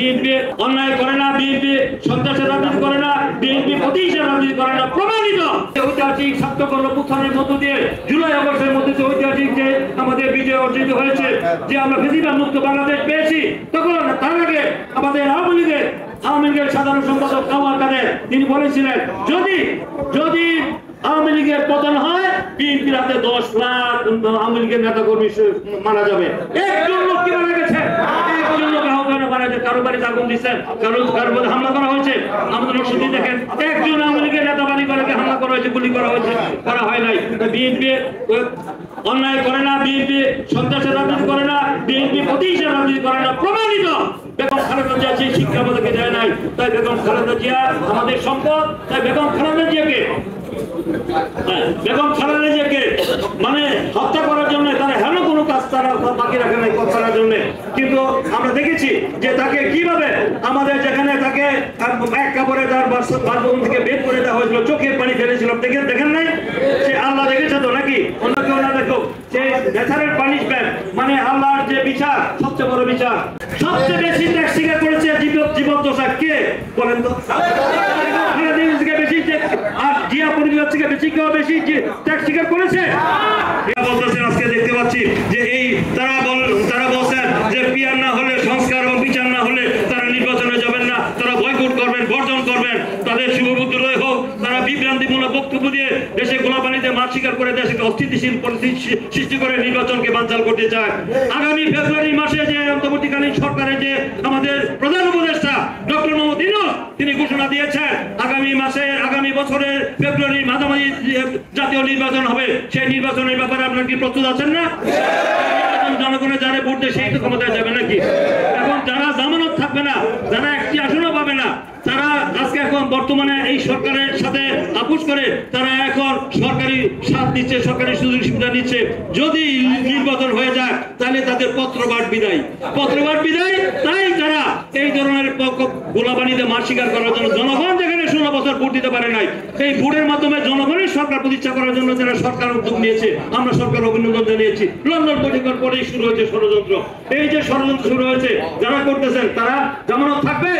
BNP অন্যায় করে না, বিএনপি সন্ত্রাসের রাজনীতি করে না, বিএনপি প্রতিহিংসার রাজনীতি করে না, প্রমাণিত। ঐতিহাসিক ছাত্রকর্ম উত্থানের মধ্য দিয়ে জুলাই আগস্টের মধ্যে যে ঐতিহাসিক যে আমাদের বিজয় অর্জিত হয়েছে, যে আমরা ফেসিবাদ মুক্ত বাংলাদেশ পেয়েছি, তখন তার আগে আমাদের আওয়ামী লীগের সাধারণ সম্পাদক কামাল কাদের তিনি বলেছিলেন, যদি আওয়ামী লীগের পতন হয় বিএনপির হাতে 10 লাখ আওয়ামী লীগের নেতা কর্মী মারা যাবে। একজন লোক কি মারা গেছে, একজন লোক আহত মারা গেছে, কারো বাড়িতে আগুন দিচ্ছেন, কারোর মধ্যে হামলা করা হয়েছে। আমাদের রশিদি দেখেন, একজন আওয়ামী লীগের নেতা বাড়ি করে হামলা করা হয়েছে, গুলি করা হয়েছে, করা হয় নাই। বিএনপি অন্যায় করে না, বিএনপি সন্ত্রাসের রাজনীতি করে না, বিএনপি প্রতিহিংসার রাজনীতি করে না, প্রমাণিত। বেগম খালেদা জিয়া সেই শিক্ষা আমাদেরকে দেয় নাই, তাই বেগম খালেদা জিয়া আমাদের সম্পদ। তাই বেগম খালেদা জিয়াকে মানে হত্যা করার জন্য তারা হেন কোনো কাজ তারা বাকি রাখে নাই করার জন্য। কিন্তু আমরা দেখেছি যে তাকে কিভাবে আমাদের যেখানে তাকে এক কাপড়ে তার বাথরুম থেকে বের করে দেওয়া হয়েছিল, চোখের পানি ফেলেছিল, দেখেন নাই? সে আল্লাহ দেখেছে তো নাকি? অন্যকে ওরা দেখো, সেই ন্যাচারাল পানিশমেন্ট মানে আল্লাহর যে বিচার, সবচেয়ে বড় বিচার। সবচেয়ে বেশি ট্যাক্স স্বীকার করেছে জীবদ্দশা কে বলেন তো? আজকে দেখতে পাচ্ছি যে এই তারা বলছেন যে পিয়ার না হলে, সংস্কার এবং বিচার না হলে তারা নির্বাচনে যাবেন না, তারা বয়কট করবেন, বর্জন করবেন। তাদের শুভবুদ্ধি হোক, তারা বিভ্রান্তিমূলক বক্তব্য দিয়ে দেশে গোলাপানিতে মাছ শিকার করে দেশকে অস্থিতিশীল পরিস্থিতি সৃষ্টি করে নির্বাচনকে বানচাল করতে চায়। আগামী ফেব্রুয়ারি মাসে যে অন্তর্বর্তীকালীন সরকারের যে আমাদের প্রধান উপদেষ্টা ডক্টর মোহাম্মদ ইউনূস তিনি ঘোষণা দিয়েছেন আগামী বছরের ফেব্রুয়ারির মাঝামাঝি জাতীয় নির্বাচন হবে। সেই নির্বাচনের ব্যাপারে আপনারা কি প্রস্তুত আছেন না? জনগণের যারা ভোট দেয় সেই তো ক্ষমতায় যাবে নাকি? এখন যারা জামানত থাকবে না, যারা একটি আসনও পাবে না, তারা আজকে এখন বর্তমানে এই সরকারের সাথে আপোষ করে তারা এখন সরকারি সাথ দিচ্ছে, সরকারি সুযোগ সুবিধা দিচ্ছে। যদি নির্বাচন হয়ে যায় তাহলে তাদের পত্রবাদ বিদায়। তাই তারা এই ধরনের গোলাবানিতে মার শিকার করার জন্য জনগণ যেখানে 16 বছর ভোট দিতে পারে নাই, এই ভোটের মাধ্যমে জনগণের সরকার প্রতিষ্ঠা করার জন্য যারা সরকার উদ্যোগ নিয়েছে, আমরা সরকার অভিনন্দন জানিয়েছি। লন্ডন বৈঠকের পরেই শুরু হয়েছে ষড়যন্ত্র। এই যে ষড়যন্ত্র শুরু হয়েছে, যারা করতেছেন তারা জামানত থাকবে?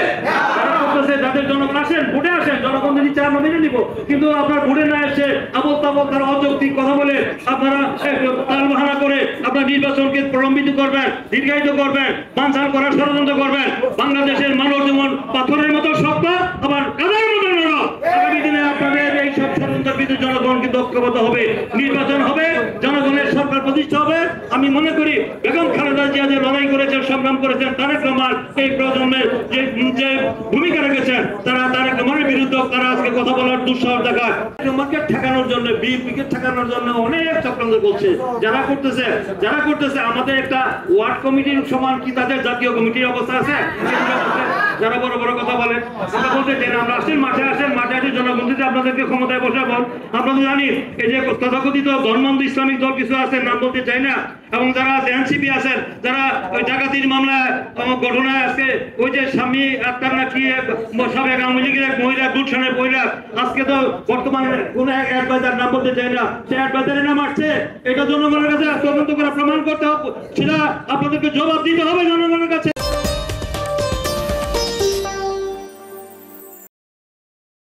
যারা করতেছে, যাদের জনগণ আসেন, ভোটে আসেন, জনগণ দিচ্ছে আমরা মেনে নিব। কিন্তু আপনার ভোটে না এসে আবল তাবল তারা অযৌক্তিক কথা বলে আপনারা তালবাহানা করে আপনার নির্বাচনকে প্রলম্বিত করবেন, দীর্ঘায়িত করবেন, বানচাল করার ষড়যন্ত্র করবেন। বাংলাদেশের মানুষ যেমন পাথরের মতো শক্ত, আবার কাদার মতো নরম। আগামী দিনে আপনাদের এই সব ষড়যন্ত্রের বিরুদ্ধে জনগণ কিন্তু ঐক্যবদ্ধ হবে, নির্বাচন হবে, জনগণের সরকার প্রতিষ্ঠা হবে। আমি মনে করি বেগম খালেদা জিয়া যে লড়াই করেছেন, সংগ্রাম করেছেন, তারেক রহমান এই প্রজন্মের যে ভূমিকা রেখেছেন, তারা তারেক রহমানের বিরুদ্ধে তারা আজকে কথা বলার দুঃসাহস দেখায়। রহমানকে ঠেকানোর জন্য, বিএনপিকে ঠেকানোর জন্য অনেক চক্রান্ত করছে। যারা করতেছে আমাদের একটা ওয়ার্ড কমিটির সমান কি তাদের জাতীয় কমিটির অবস্থা আছে? যারা বড় বড় কথা বলেন, আমরা বলতে চাই না, আমরা আসেন মাঠে আসে জনগণ যদি আপনাদেরকে ক্ষমতায় বসাবো। আপনারা জানি এই যে তথাকথিত ধর্মান্ধ ইসলামিক দল কিছু আছে, নাম বলতে চাই না, এবং যারা এনসিপি আছেন, যারা ওই ডাকাতির মামলায় ঘটনায় আজকে ওই যে স্বামী আক্তার না কি সাবেক আওয়ামী লীগের এক মহিলা গুলশানের মহিলা, আজকে তো বর্তমানে কোন এক অ্যাডভাইজার নাম বলতে চাই না, সে অ্যাডভাইজারের নাম আসছে। এটা জনগণের কাছে তদন্ত করে প্রমাণ করতে হবে, সেটা আপনাদেরকে জবাব দিতে হবে জনগণের কাছে।